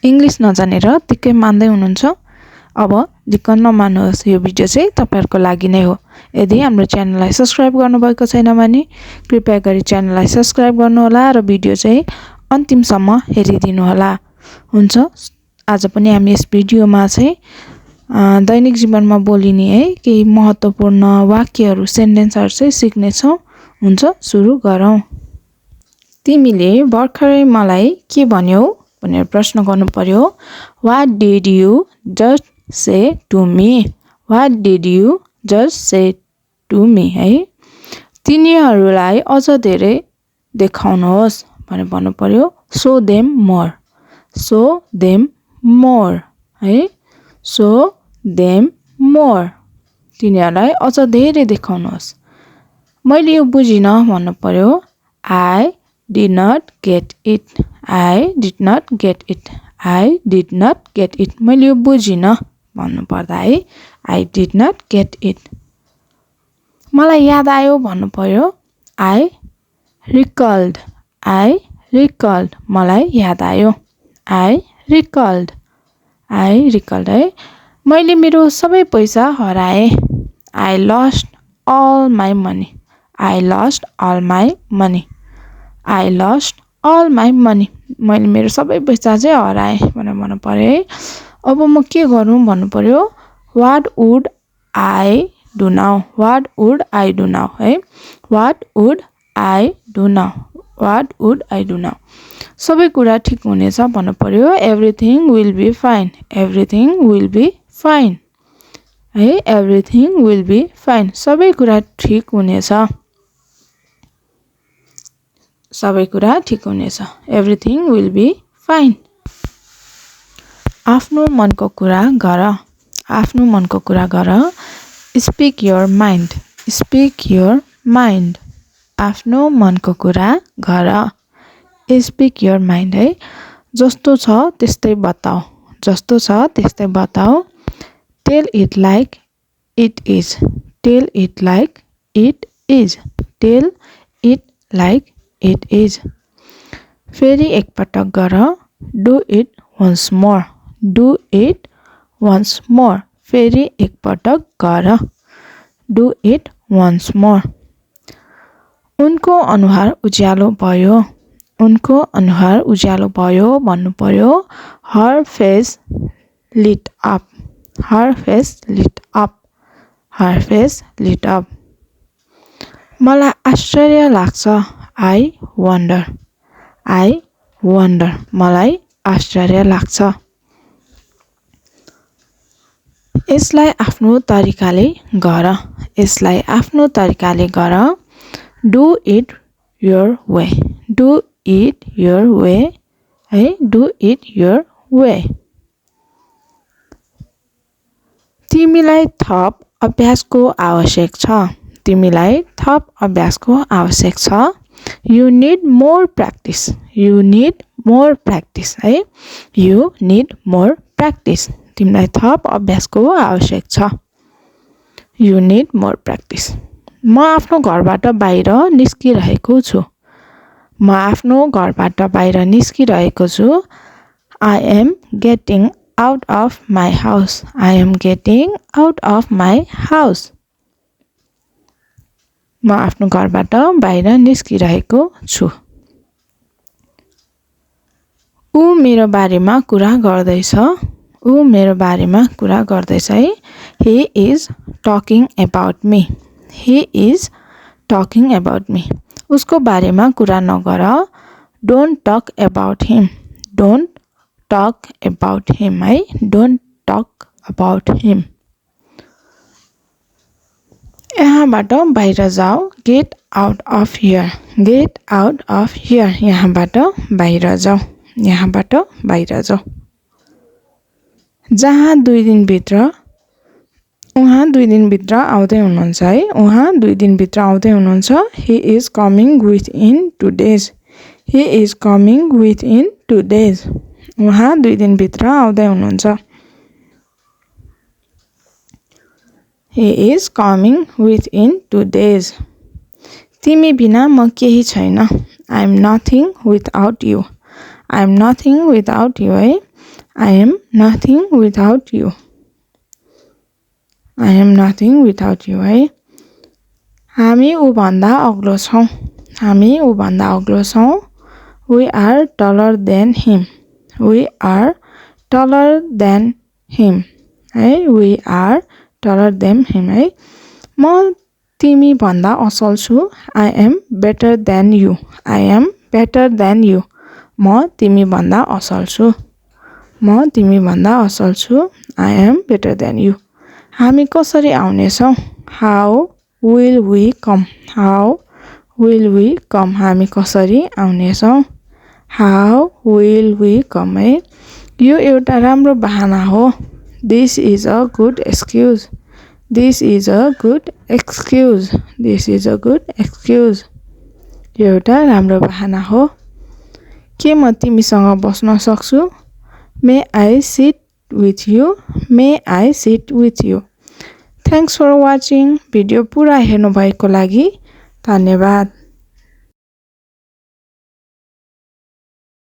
English नजानेर दिक्कै मान्दै हुनुहुन्छ अब दिक्क नमान्नुहोस् यो भिडियो चाहिँ तपाईहरुको लागि नै हो यदि हाम्रो च्यानललाई सब्स्क्राइब गर्नुभएको छैन भने कृपया गरी च्यानललाई सब्स्क्राइब गर्नुहोला र भिडियो चाहिँ अन्तिमसम्म हेरिदिनु होला हुन्छ आज पनि हामी यस भिडियोमा चाहिँ दैनिक जीवनमा बोलिने है केही महत्त्वपूर्ण वाक्यहरू सेन्टेन्सहरू चाहिँ सिक्ने छौं हुन्छ सुरु गरौं तिमीले भर्खरै मलाई के भन्यौ भनेर प्रश्न गर्नु पर्यो What did you just say to me? What did you just say to me? है तिनीहरूलाई अझ धेरै देखाउनुहोस् भनेर भन्नु पर्यो Show them more. Show them more. है Show them more. तिनीहरूलाई अझ धेरै देखाउनुहोस् मैले यो बुझिन भन्नु पर्यो I did not get it. I did not get it. I did not get it. मैले यो बुझिन भन्नु पर्दा है I did not get it. मलाई याद आयो भन्नु पर्यो I recalled. I recalled. मलाई याद आयो I recalled. I recalled है मैले मेरो सबै पैसा हराए I lost all my money. I lost all my money. I lost all my money. मैले मेरो सबै पैसा चाहिँ हराए भनेर भन्नु पर्यो है अब म के गरौँ भन्नु पर्यो What would I do now? What would I do now? है What would I do now? What would I do now? सबै कुरा ठीक हुनेछ भन्नु पर्यो Everything will be fine. Everything will be fine. है Everything will be fine. सबै कुरा ठीक हुनेछ सबै कुरा ठीक हुनेछ Everything will be fine. आफ्नो मनको कुरा गर आफ्नो मनको कुरा गर Speak your mind. Speak your mind. आफ्नो मनको कुरा गर Speak your mind. है जस्तो छ त्यस्तै बताऊ जस्तो छ त्यस्तै बताऊ Tell it like it is. Tell it like it is. Tell it like it is. फेरि एकपटक गर Do it once more. Do it once more. फेरि एकपटक गर Do it once more. उनको अनुहार उज्यालो भयो उनको अनुहार उज्यालो भयो भन्नु पर्यो Her face lit up. Her face lit up. Her face lit up. मलाई आश्चर्य लाग्छ I wonder. I wonder. मलाई आश्चर्य लाग्छ यसलाई आफ्नो तरिकाले गर यसलाई आफ्नो तरिकाले गर Do it your way. Do it your way. है Do it your way. तिमीलाई थप अभ्यासको आवश्यक छ तिमीलाई थप अभ्यासको आवश्यक छ You need more practice. You need more practice. है You need more practice. तिमीलाई थप अभ्यासको आवश्यक छ You need more practice. म आफ्नो घरबाट बाहिर निस्किरहेको छु म आफ्नो घरबाट बाहिर निस्किरहेको छु I am getting out of my house. I am getting out of my house. म आफ्नो घरबाट बाहिर निस्किरहेको छु ऊ मेरो बारेमा कुरा गर्दैछ ऊ मेरो बारेमा कुरा गर्दैछ है He is talking about me. He is talking about me. उसको बारेमा कुरा नगर Don't talk about him. Don't talk about him. है Don't talk about him. यहाँबाट बाहिर जाऊ Get out of here. Get out of here. यहाँबाट बाहिर जाऊ यहाँबाट बाहिर जाऊ जहाँ 2 दिनभित्र उहाँ 2 दिनभित्र आउँदै हुनुहुन्छ है उहाँ 2 दिनभित्र आउँदै हुनुहुन्छ He is coming within 2 days. He is coming within 2 days. उहाँ 2 दिनभित्र आउँदै हुनुहुन्छ He is coming within 2 days. तिमी बिना म केही छैन I am nothing without you. I am nothing without you. है I am nothing without you. I am nothing without you है हामी उ भन्दा अग्लो छौं हामी उ भन्दा अग्लो छौं We are taller than him. We are taller than him. है We are taller than him है म तिमी भन्दा असल छु I am better than you. I am better than you. म तिमी भन्दा असल छु म तिमी भन्दा असल छु I am better than you. हामी कसरी आउने छौं How will we come? How will we come? हामी कसरी आउने छौं How will we come? है यो एउटा राम्रो बहाना हो This is a good excuse. This is a good excuse. This is a good excuse. यो एउटा राम्रो बहाना हो के म तिमीसँग बस्न सक्छु May I sit with you? May I sit with you? Thanks for watching. Video पुरा हेर्नु भएको लागि धन्यवाद